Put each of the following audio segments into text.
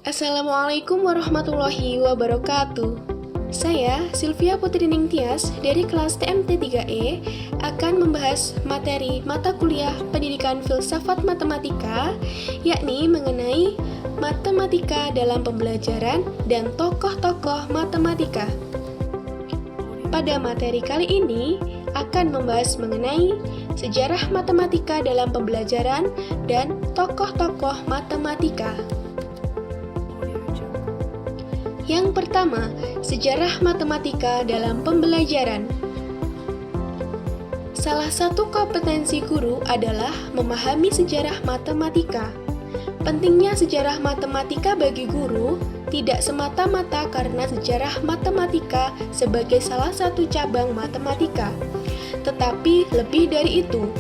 Assalamualaikum warahmatullahi wabarakatuh. Saya, Sylvia Putri Ningtyas dari kelas TMT 3E akan membahas materi mata kuliah Pendidikan Filsafat Matematika, yakni mengenai matematika dalam pembelajaran dan tokoh-tokoh matematika. Pada materi kali ini akan membahas mengenai sejarah matematika dalam pembelajaran dan tokoh-tokoh matematika. Yang pertama, sejarah matematika dalam pembelajaran. Salah satu kompetensi guru adalah memahami sejarah matematika. Pentingnya sejarah matematika bagi guru tidak semata-mata karena sejarah matematika sebagai salah satu cabang matematika, tetapi lebih dari itu.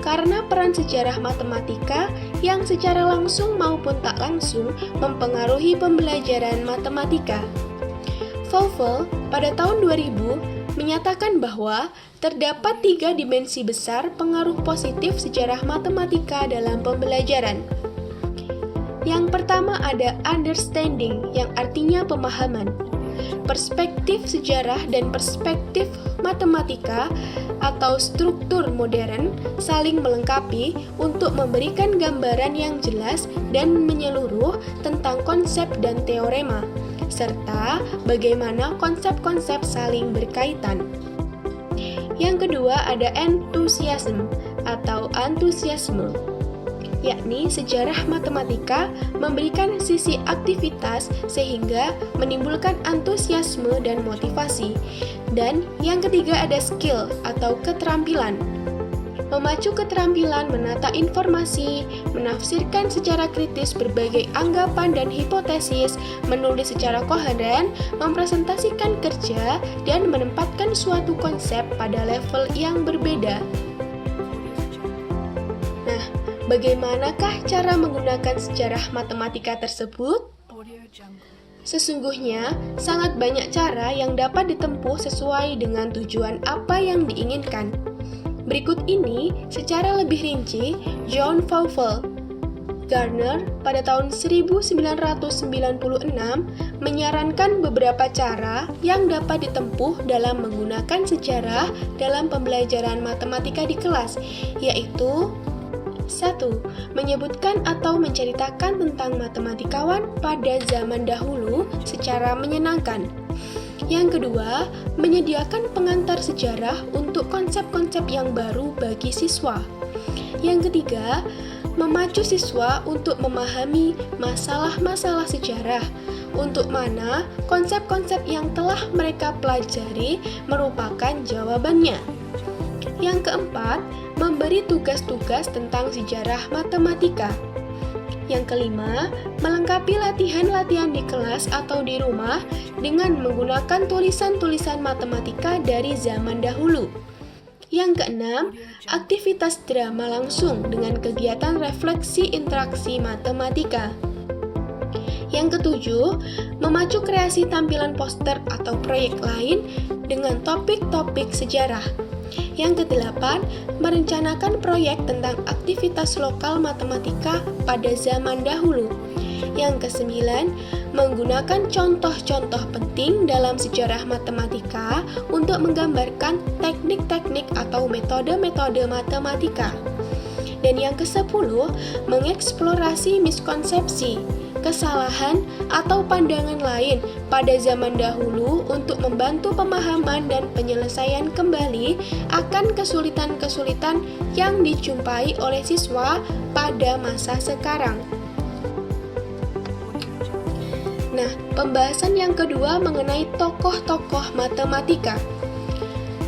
Karena peran sejarah matematika yang secara langsung maupun tak langsung mempengaruhi pembelajaran matematika. Fauvel pada tahun 2000 menyatakan bahwa terdapat 3 dimensi besar pengaruh positif sejarah matematika dalam pembelajaran. Yang pertama ada understanding, yang artinya pemahaman. Perspektif sejarah dan perspektif matematika atau struktur modern saling melengkapi untuk memberikan gambaran yang jelas dan menyeluruh tentang konsep dan teorema, serta bagaimana konsep-konsep saling berkaitan. Yang kedua ada enthusiasm atau antusiasme, yakni sejarah matematika memberikan sisi aktivitas sehingga menimbulkan antusiasme dan motivasi. Dan yang ketiga ada skill atau keterampilan. Memacu keterampilan menata informasi, menafsirkan secara kritis berbagai anggapan dan hipotesis, menulis secara koheren, mempresentasikan kerja, dan menempatkan suatu konsep pada level yang berbeda. Nah, bagaimanakah cara menggunakan sejarah matematika tersebut? Sesungguhnya, sangat banyak cara yang dapat ditempuh sesuai dengan tujuan apa yang diinginkan. Berikut ini, secara lebih rinci, John Fauvel Gardner pada tahun 1996 menyarankan beberapa cara yang dapat ditempuh dalam menggunakan sejarah dalam pembelajaran matematika di kelas, yaitu 1. Menyebutkan atau menceritakan tentang matematikawan pada zaman dahulu secara menyenangkan. Yang kedua, menyediakan pengantar sejarah untuk konsep-konsep yang baru bagi siswa. Yang ketiga, memacu siswa untuk memahami masalah-masalah sejarah, untuk mana konsep-konsep yang telah mereka pelajari merupakan jawabannya. Yang keempat, memberi tugas-tugas tentang sejarah matematika. Yang kelima, melengkapi latihan-latihan di kelas atau di rumah dengan menggunakan tulisan-tulisan matematika dari zaman dahulu. Yang keenam, aktivitas drama langsung dengan kegiatan refleksi interaksi matematika. Yang ketujuh, memacu kreasi tampilan poster atau proyek lain dengan topik-topik sejarah. Yang kedelapan, merencanakan proyek tentang aktivitas lokal matematika pada zaman dahulu. Yang kesembilan, menggunakan contoh-contoh penting dalam sejarah matematika untuk menggambarkan teknik-teknik atau metode-metode matematika. Dan yang kesepuluh, mengeksplorasi miskonsepsi, kesalahan, atau pandangan lain pada zaman dahulu untuk membantu pemahaman dan penyelesaian kembali akan kesulitan-kesulitan yang dijumpai oleh siswa pada masa sekarang. Nah, pembahasan yang kedua mengenai tokoh-tokoh matematika.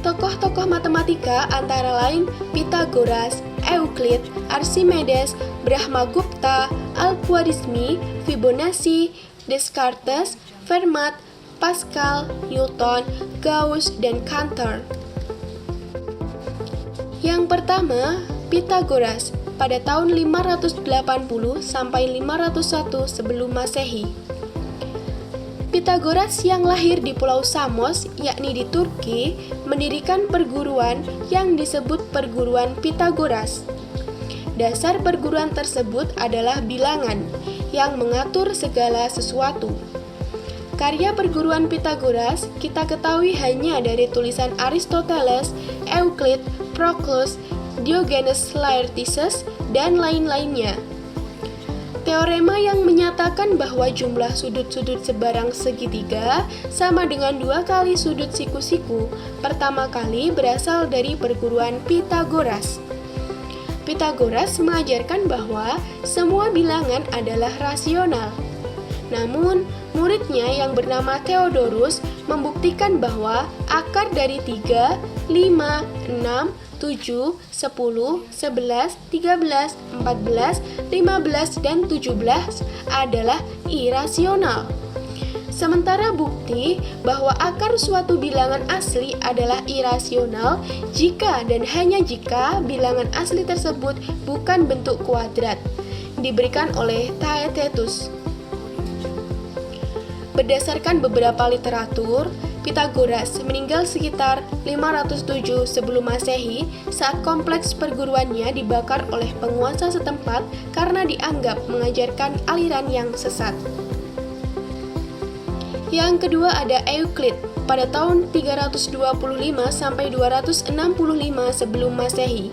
Tokoh-tokoh matematika antara lain Pythagoras, Euclid, Archimedes, Brahmagupta, Al-Khwarizmi, Fibonacci, Descartes, Fermat, Pascal, Newton, Gauss, dan Cantor. Yang pertama, Pythagoras pada tahun 580 sampai 501 sebelum Masehi. Pythagoras yang lahir di Pulau Samos, yakni di Turki, mendirikan perguruan yang disebut Perguruan Pythagoras. Dasar perguruan tersebut adalah bilangan, yang mengatur segala sesuatu. Karya perguruan Pythagoras kita ketahui hanya dari tulisan Aristoteles, Euclid, Proclus, Diogenes Laertius, dan lain-lainnya. Teorema yang menyatakan bahwa jumlah sudut-sudut sebarang segitiga sama dengan 2 kali sudut siku-siku pertama kali berasal dari perguruan Pythagoras. Pythagoras mengajarkan bahwa semua bilangan adalah rasional. Namun, muridnya yang bernama Theodorus membuktikan bahwa akar dari 3, 5, 6, 7, 10, 11, 13, 14, 15, dan 17 adalah irasional. Sementara bukti bahwa akar suatu bilangan asli adalah irasional jika dan hanya jika bilangan asli tersebut bukan bentuk kuadrat, diberikan oleh Theaetetus. Berdasarkan beberapa literatur, Pythagoras meninggal sekitar 507 sebelum Masehi saat kompleks perguruannya dibakar oleh penguasa setempat karena dianggap mengajarkan aliran yang sesat. Yang kedua ada Euclid pada tahun 325 sampai 265 sebelum Masehi.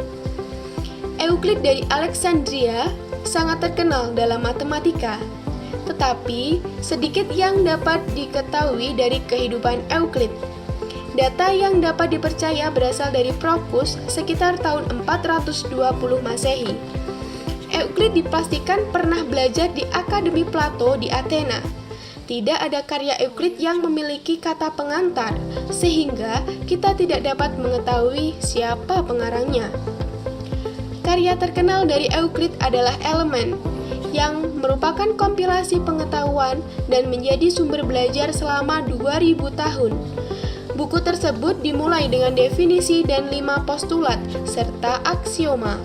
Euclid dari Alexandria sangat terkenal dalam matematika. Tetapi, sedikit yang dapat diketahui dari kehidupan Euclid. Data yang dapat dipercaya berasal dari Proclus sekitar tahun 420 Masehi. Euclid dipastikan pernah belajar di Akademi Plato di Athena. Tidak ada karya Euclid yang memiliki kata pengantar, sehingga kita tidak dapat mengetahui siapa pengarangnya. Karya terkenal dari Euclid adalah Elemen, yang merupakan kompilasi pengetahuan dan menjadi sumber belajar selama 2000 tahun. Buku tersebut dimulai dengan definisi dan 5 postulat, serta aksioma.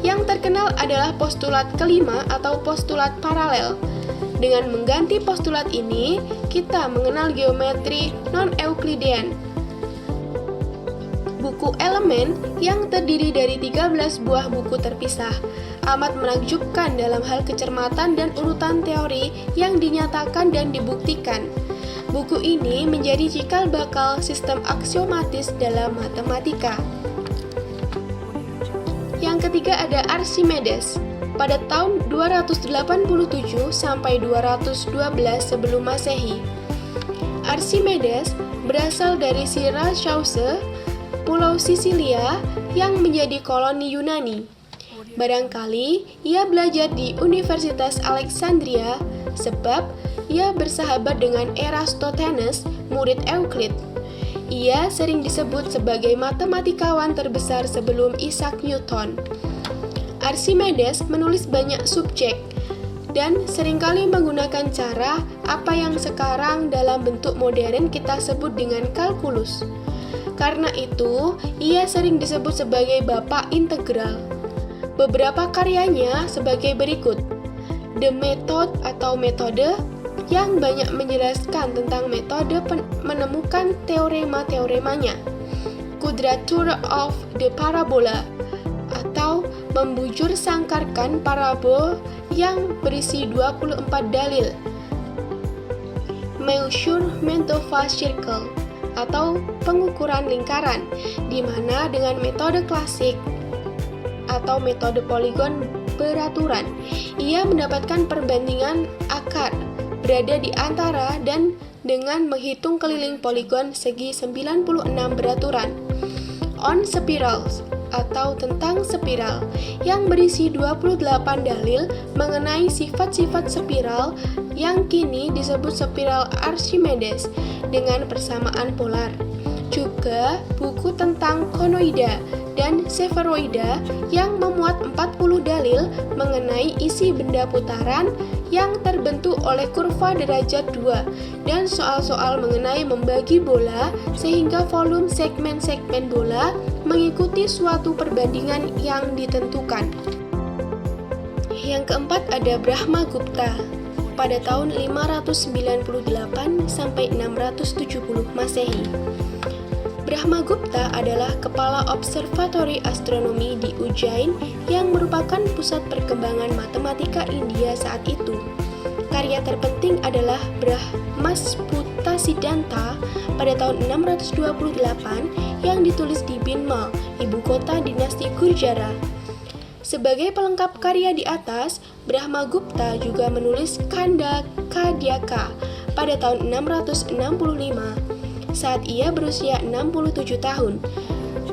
Yang terkenal adalah postulat kelima atau postulat paralel. Dengan mengganti postulat ini, kita mengenal geometri non-Euklidean. Buku Elemen yang terdiri dari 13 buah buku terpisah amat menakjubkan dalam hal kecermatan dan urutan teori yang dinyatakan dan dibuktikan. Buku ini menjadi cikal bakal sistem aksiomatis dalam matematika. Yang ketiga ada Archimedes pada tahun 287 sampai 212 sebelum Masehi. Archimedes berasal dari Syracuse, Pulau Sisilia yang menjadi koloni Yunani. Barangkali ia belajar di Universitas Alexandria sebab ia bersahabat dengan Eratosthenes, murid Euclid. Ia sering disebut sebagai matematikawan terbesar sebelum Isaac Newton. Archimedes menulis banyak subjek dan seringkali menggunakan cara apa yang sekarang dalam bentuk modern kita sebut dengan kalkulus. Karena itu, ia sering disebut sebagai bapak integral. Beberapa karyanya sebagai berikut. The Method atau metode yang banyak menjelaskan tentang metode menemukan teorema-teoremanya. Quadrature of the Parabola atau membujur sangkarkan parabol yang berisi 24 dalil. Measurement of a circle atau pengukuran lingkaran, di mana dengan metode klasik atau metode poligon beraturan, ia mendapatkan perbandingan akar berada di antara dan dengan menghitung keliling poligon segi 96 beraturan. On spirals atau tentang spiral yang berisi 28 dalil mengenai sifat-sifat spiral yang kini disebut spiral Archimedes dengan persamaan polar. Juga buku tentang konoida dan spheroida yang memuat 40 dalil mengenai isi benda putaran yang terbentuk oleh kurva derajat 2 dan soal-soal mengenai membagi bola sehingga volume segmen-segmen bola mengikuti suatu perbandingan yang ditentukan. Yang keempat ada Brahmagupta pada tahun 598 sampai 670 Masehi. Brahmagupta adalah kepala observatori astronomi di Ujjain yang merupakan pusat perkembangan matematika India saat itu. karya terpenting adalah Brahmasputasiddhanta pada tahun 628 yang ditulis di Binmal, ibu kota dinasti Gurjara. Sebagai pelengkap karya di atas, Brahmagupta juga menulis Kanda Kadyaka pada tahun 665 saat ia berusia 67 tahun.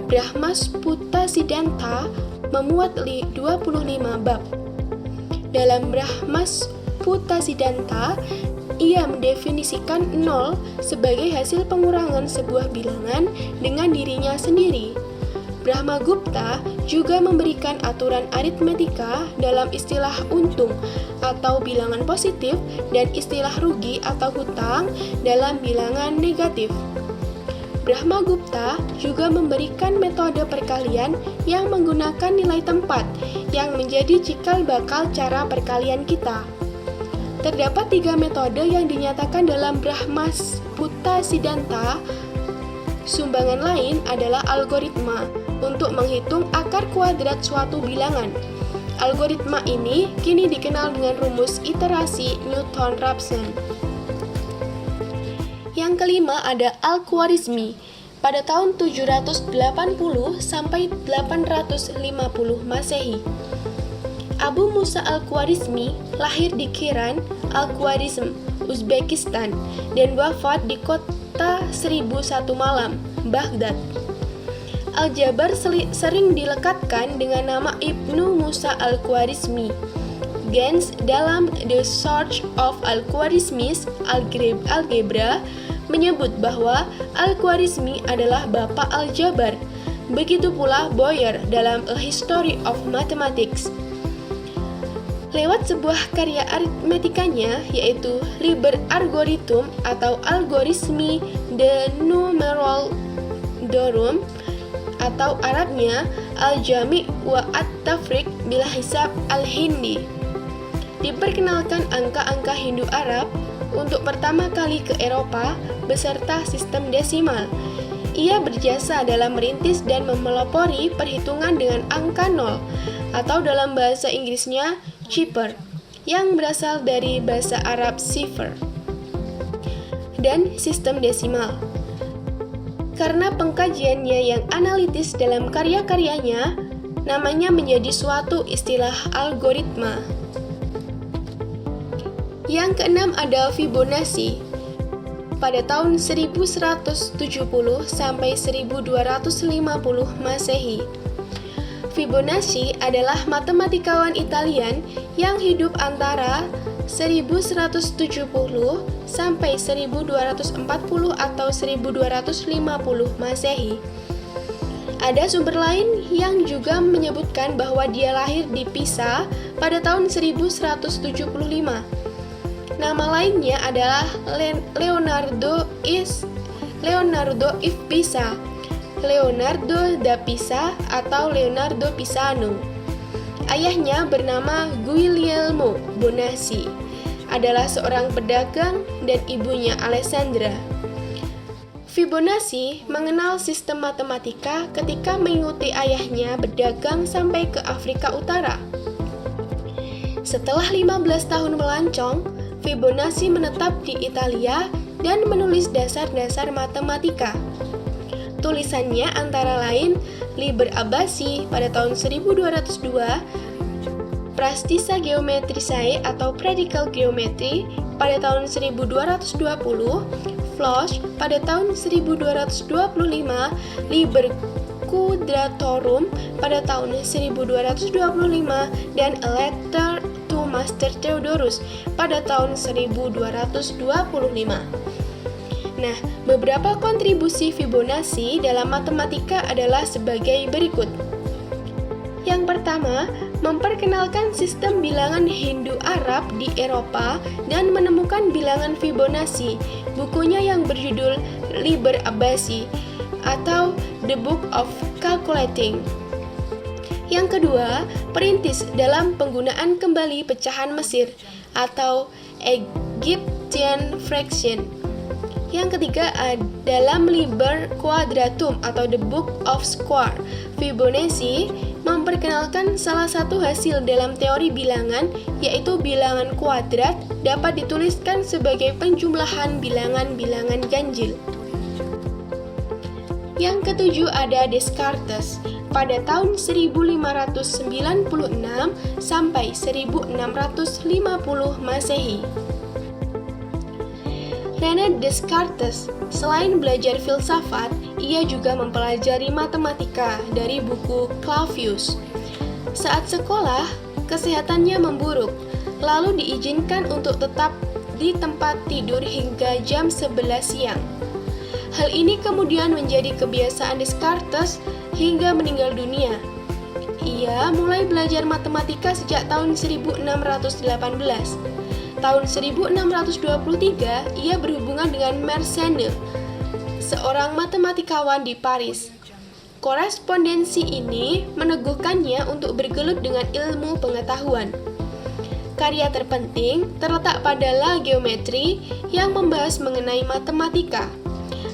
Brahmasputasiddhanta memuat 25 bab. Dalam Brahmasputasiddhanta, ia mendefinisikan 0 sebagai hasil pengurangan sebuah bilangan dengan dirinya sendiri. Brahmagupta juga memberikan aturan aritmetika dalam istilah untung atau bilangan positif dan istilah rugi atau hutang dalam bilangan negatif. Brahmagupta juga memberikan metode perkalian yang menggunakan nilai tempat yang menjadi cikal bakal cara perkalian kita. Terdapat 3 metode yang dinyatakan dalam Brahmasputasiddhanta. Sumbangan lain adalah algoritma untuk menghitung akar kuadrat suatu bilangan. Algoritma ini kini dikenal dengan rumus iterasi Newton-Raphson. Yang kelima ada Al-Khwarizmi pada tahun 780 sampai 850 Masehi. Abu Musa Al-Khwarizmi lahir di Kiran, Al-Khwarizm, Uzbekistan dan wafat di kota 1001 Malam, Baghdad. Aljabar sering dilekatkan dengan nama Ibnu Musa Al-Khwarizmi. Gens dalam The Search of Al-Khwarizmi's Algebra menyebut bahwa Al-Khwarizmi adalah bapak aljabar. Begitu pula Boyer dalam A History of Mathematics. Lewat sebuah karya aritmetikanya yaitu Liber Algorithm atau Algorismi de Numerorum atau Arabnya Al-Jami' wa At-Tafriq bil Hisab Al-Hindi. Diperkenalkan angka-angka Hindu-Arab untuk pertama kali ke Eropa beserta sistem desimal. Ia berjasa dalam merintis dan memelopori perhitungan dengan angka 0 atau dalam bahasa Inggrisnya cipher yang berasal dari bahasa Arab cipher dan sistem desimal. Karena pengkajiannya yang analitis dalam karya-karyanya, namanya menjadi suatu istilah algoritma. Yang keenam ada Fibonacci pada tahun 1170 sampai 1250 Masehi. Fibonacci adalah matematikawan Italian yang hidup antara 1170 sampai 1240 atau 1250 Masehi. Ada sumber lain yang juga menyebutkan bahwa dia lahir di Pisa pada tahun 1175. Nama lainnya adalah Leonardo of Pisa, Leonardo da Pisa atau Leonardo Pisano. Ayahnya bernama Guglielmo Bonacci, adalah seorang pedagang dan ibunya Alessandra. Fibonacci mengenal sistem matematika ketika mengikuti ayahnya berdagang sampai ke Afrika Utara. Setelah 15 tahun melancong, Fibonacci menetap di Italia dan menulis dasar-dasar matematika. Tulisannya antara lain Liber Abaci pada tahun 1202, Prastisa Geometricae atau Practical Geometry pada tahun 1220, Floch pada tahun 1225, Liber Quadratorum pada tahun 1225, dan A Letter to Master Theodorus pada tahun 1225. Nah, beberapa kontribusi Fibonacci dalam matematika adalah sebagai berikut. Yang pertama, memperkenalkan sistem bilangan Hindu-Arab di Eropa dan menemukan bilangan Fibonacci. Bukunya yang berjudul Liber Abaci atau The Book of Calculating. Yang kedua, perintis dalam penggunaan kembali pecahan Mesir atau Egyptian fraction. Yang ketiga, dalam Liber Quadratum atau The Book of Square, Fibonacci memperkenalkan salah satu hasil dalam teori bilangan, yaitu bilangan kuadrat dapat dituliskan sebagai penjumlahan bilangan-bilangan ganjil. Yang ketujuh ada Descartes pada tahun 1596 sampai 1650 Masehi. René Descartes selain belajar filsafat, ia juga mempelajari matematika dari buku Clavius. Saat sekolah, kesehatannya memburuk, lalu diizinkan untuk tetap di tempat tidur hingga jam 11 siang. Hal ini kemudian menjadi kebiasaan Descartes hingga meninggal dunia. Ia mulai belajar matematika sejak tahun 1618. Tahun 1623, ia berhubungan dengan Mersenne, seorang matematikawan di Paris. Korespondensi ini meneguhkannya untuk bergelut dengan ilmu pengetahuan. Karya terpenting terletak pada La Géométrie yang membahas mengenai matematika.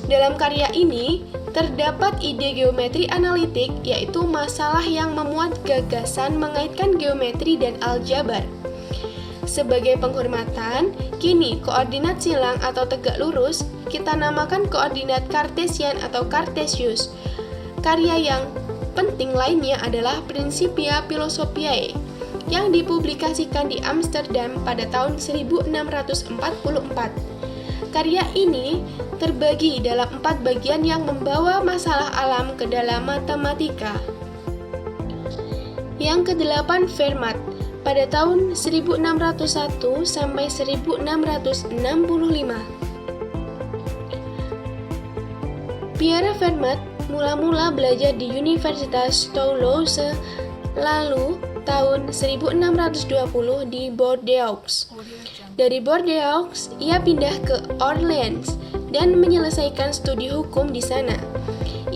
Dalam karya ini, terdapat ide geometri analitik, yaitu masalah yang memuat gagasan mengaitkan geometri dan aljabar. Sebagai penghormatan, kini koordinat silang atau tegak lurus kita namakan koordinat Cartesian atau Cartesius. Karya yang penting lainnya adalah Principia Philosophiae yang dipublikasikan di Amsterdam pada tahun 1644. Karya ini terbagi dalam 4 bagian yang membawa masalah alam ke dalam matematika. Yang kedelapan Fermat pada tahun 1601 sampai 1665. Pierre Fermat mula-mula belajar di Universitas Toulouse, lalu tahun 1620 di Bordeaux. Dari Bordeaux, ia pindah ke Orleans dan menyelesaikan studi hukum di sana.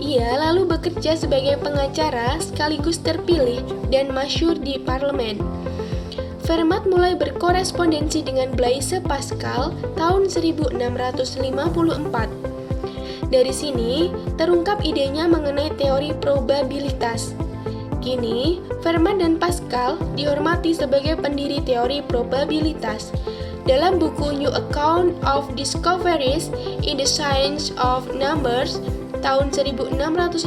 Ia lalu bekerja sebagai pengacara sekaligus terpilih dan masyhur di parlemen. Fermat mulai berkorespondensi dengan Blaise Pascal tahun 1654. Dari sini terungkap idenya mengenai teori probabilitas. Kini, Fermat dan Pascal dihormati sebagai pendiri teori probabilitas. Dalam buku New Account of Discoveries in the Science of Numbers tahun 1659,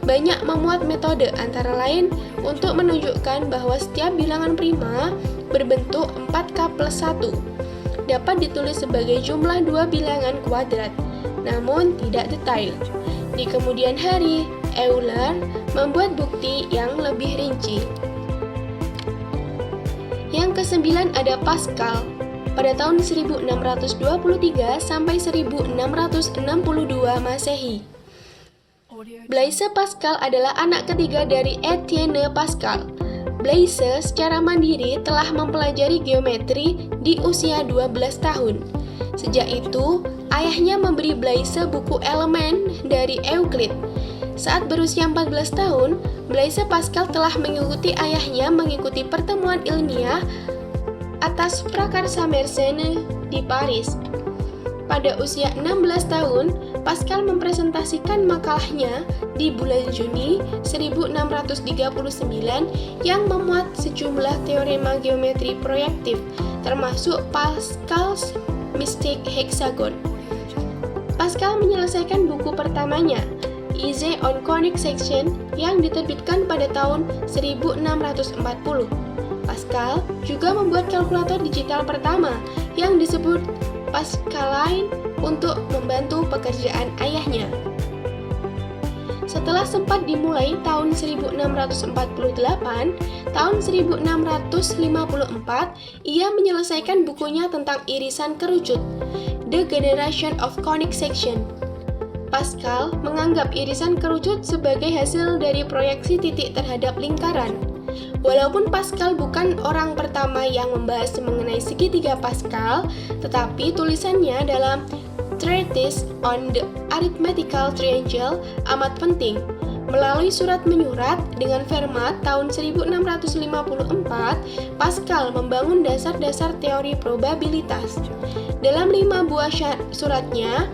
banyak memuat metode antara lain untuk menunjukkan bahwa setiap bilangan prima berbentuk 4K+1 dapat ditulis sebagai jumlah 2 bilangan kuadrat, namun tidak detail. Di kemudian hari, Euler membuat bukti yang lebih rinci. Yang kesembilan ada Pascal pada tahun 1623 sampai 1662 Masehi. Blaise Pascal adalah anak ketiga dari Etienne Pascal. Blaise secara mandiri telah mempelajari geometri di usia 12 tahun. Sejak itu, ayahnya memberi Blaise buku elemen dari Euclid. Saat berusia 14 tahun, Blaise Pascal telah mengikuti ayahnya mengikuti pertemuan ilmiah atas prakarsa Mersenne di Paris. Pada usia 16 tahun, Pascal mempresentasikan makalahnya di bulan Juni 1639 yang memuat sejumlah teorema geometri proyektif, termasuk Pascal's Mystic Hexagon. Pascal menyelesaikan buku pertamanya, Essay on Conic Section, yang diterbitkan pada tahun 1640. Pascal juga membuat kalkulator digital pertama yang disebut Pascaline untuk membantu pekerjaan ayahnya. Setelah sempat dimulai tahun 1648, tahun 1654 ia menyelesaikan bukunya tentang irisan kerucut, The Generation of Conic Section. Pascal menganggap irisan kerucut sebagai hasil dari proyeksi titik terhadap lingkaran. Walaupun Pascal bukan orang pertama yang membahas mengenai segitiga Pascal, tetapi tulisannya dalam Treatise on the Arithmetical Triangle amat penting. Melalui surat menyurat dengan Fermat tahun 1654, Pascal membangun dasar-dasar teori probabilitas. Dalam 5 buah suratnya,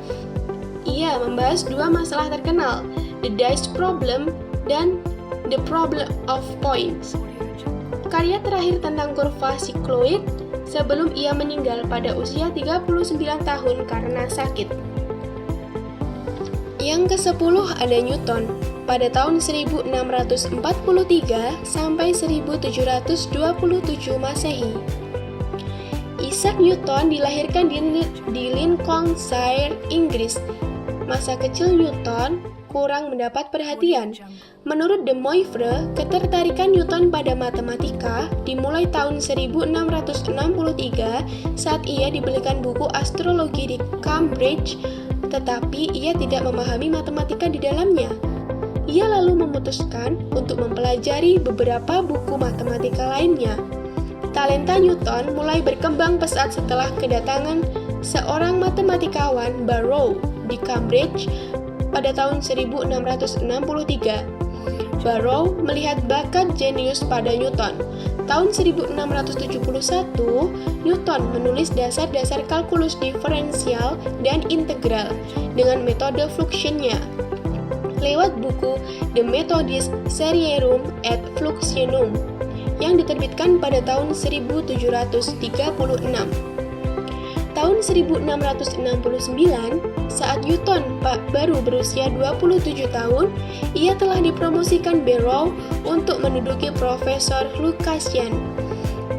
ia membahas 2 masalah terkenal, the dice problem dan the problem of points. Karya terakhir tentang kurva sikloid sebelum ia meninggal pada usia 39 tahun karena sakit. Yang ke-10 ada Newton, pada tahun 1643 sampai 1727 Masehi. Isaac Newton dilahirkan di Lincolnshire, Inggris. Masa kecil Newton kurang mendapat perhatian. Menurut De Moivre, ketertarikan Newton pada matematika dimulai tahun 1663 saat ia dibelikan buku astrologi di Cambridge, tetapi ia tidak memahami matematika di dalamnya. Ia lalu memutuskan untuk mempelajari beberapa buku matematika lainnya. Talenta Newton mulai berkembang pesat setelah kedatangan seorang matematikawan Barrow di Cambridge pada tahun 1663. Barrow melihat bakat jenius pada Newton. Tahun 1671, Newton menulis dasar-dasar kalkulus diferensial dan integral dengan metode fluxion-nya lewat buku De Methodis Serierum et Fluxionum yang diterbitkan pada tahun 1736. Tahun 1669, saat Newton baru berusia 27 tahun, ia telah dipromosikan Barrow untuk menduduki Profesor Lucasian.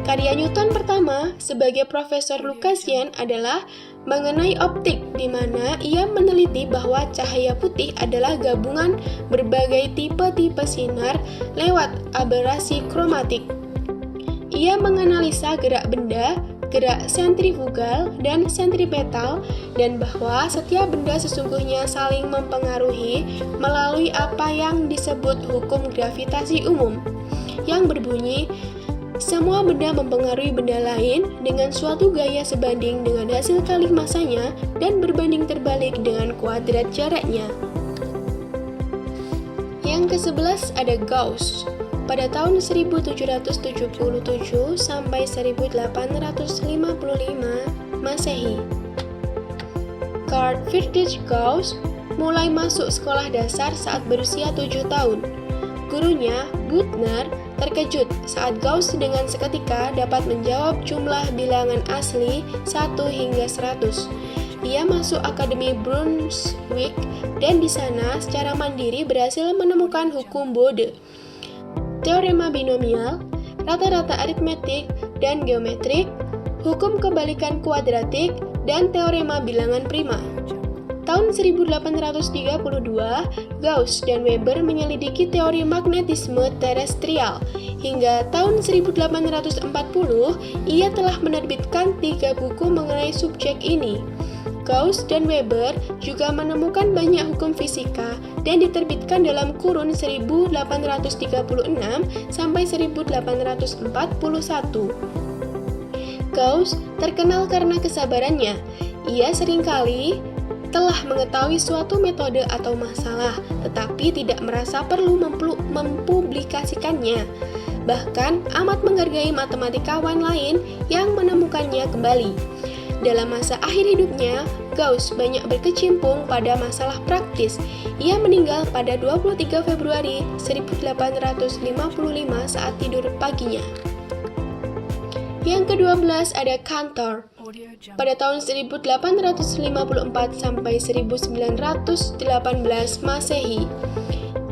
Karya Newton pertama sebagai Profesor Lucasian adalah mengenai optik, di mana ia meneliti bahwa cahaya putih adalah gabungan berbagai tipe-tipe sinar lewat aberasi kromatik. Ia menganalisa gerak benda, gerak sentrifugal dan sentripetal, dan bahwa setiap benda sesungguhnya saling mempengaruhi melalui apa yang disebut hukum gravitasi umum, yang berbunyi, semua benda mempengaruhi benda lain dengan suatu gaya sebanding dengan hasil kali masanya dan berbanding terbalik dengan kuadrat jaraknya. Yang ke-11 ada Gauss. Pada tahun 1777 sampai 1855 Masehi. Carl Friedrich Gauss mulai masuk sekolah dasar saat berusia 7 tahun. Gurunya, Büttner, terkejut saat Gauss dengan seketika dapat menjawab jumlah bilangan asli 1 hingga 100. Ia masuk Akademi Brunswick dan di sana secara mandiri berhasil menemukan hukum Bode, teorema binomial, rata-rata aritmetik dan geometrik, hukum kebalikan kuadratik, dan teorema bilangan prima. Tahun 1832, Gauss dan Weber menyelidiki teori magnetisme terestrial. Hingga tahun 1840, ia telah menerbitkan 3 buku mengenai subjek ini. Gauss dan Weber juga menemukan banyak hukum fisika dan diterbitkan dalam kurun 1836 sampai 1841. Gauss terkenal karena kesabarannya. Ia seringkali telah mengetahui suatu metode atau masalah, tetapi tidak merasa perlu mempublikasikannya. Bahkan amat menghargai matematikawan lain yang menemukannya kembali. Dalam masa akhir hidupnya, Gauss banyak berkecimpung pada masalah praktis. Ia meninggal pada 23 Februari 1855 saat tidur paginya. Yang ke-12 ada Cantor. Pada tahun 1854 sampai 1918 Masehi,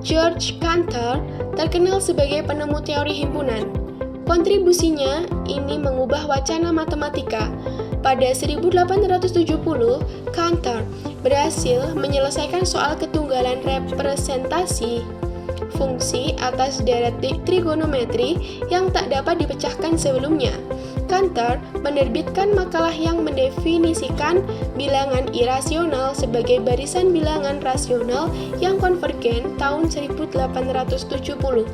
George Cantor terkenal sebagai penemu teori himpunan. Kontribusinya ini mengubah wacana matematika. Pada 1870, Cantor berhasil menyelesaikan soal ketunggalan representasi fungsi atas darat trigonometri yang tak dapat dipecahkan sebelumnya. Cantor menerbitkan makalah yang mendefinisikan bilangan irasional sebagai barisan bilangan rasional yang konvergen tahun 1870.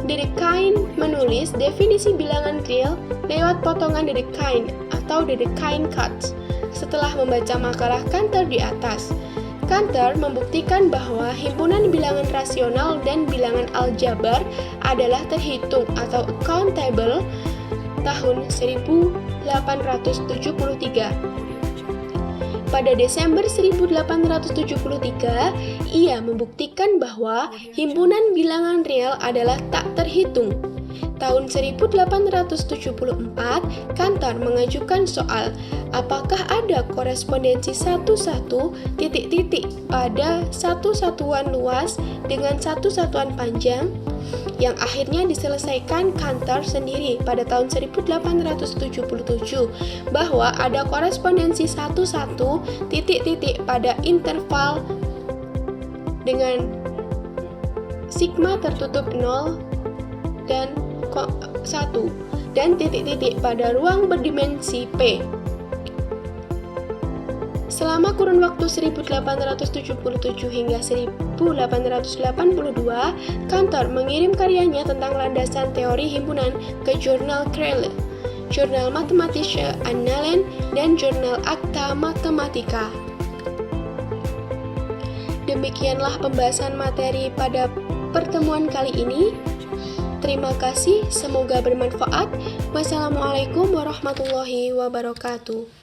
Dedekind menulis definisi bilangan real lewat potongan Dedekind atau Dedekind cuts. Setelah membaca makalah Cantor di atas, Cantor membuktikan bahwa himpunan bilangan rasional dan bilangan aljabar adalah terhitung atau accountable tahun 1873. Pada Desember 1873, ia membuktikan bahwa himpunan bilangan real adalah tak terhitung. tahun 1874, Kantor mengajukan soal apakah ada korespondensi satu-satu titik-titik pada satu satuan luas dengan satu satuan panjang, yang akhirnya diselesaikan Kantor sendiri pada tahun 1877 bahwa ada korespondensi satu-satu titik-titik pada interval dengan sigma tertutup 0 dan 1 dan titik-titik pada ruang berdimensi P. Selama kurun waktu 1877 hingga 1882, Kantor mengirim karyanya tentang landasan teori himpunan ke jurnal Crelle, Jurnal Mathematische Annalen, dan Jurnal Acta Mathematica. Demikianlah pembahasan materi pada pertemuan kali ini. Terima kasih, semoga bermanfaat. Wassalamualaikum warahmatullahi wabarakatuh.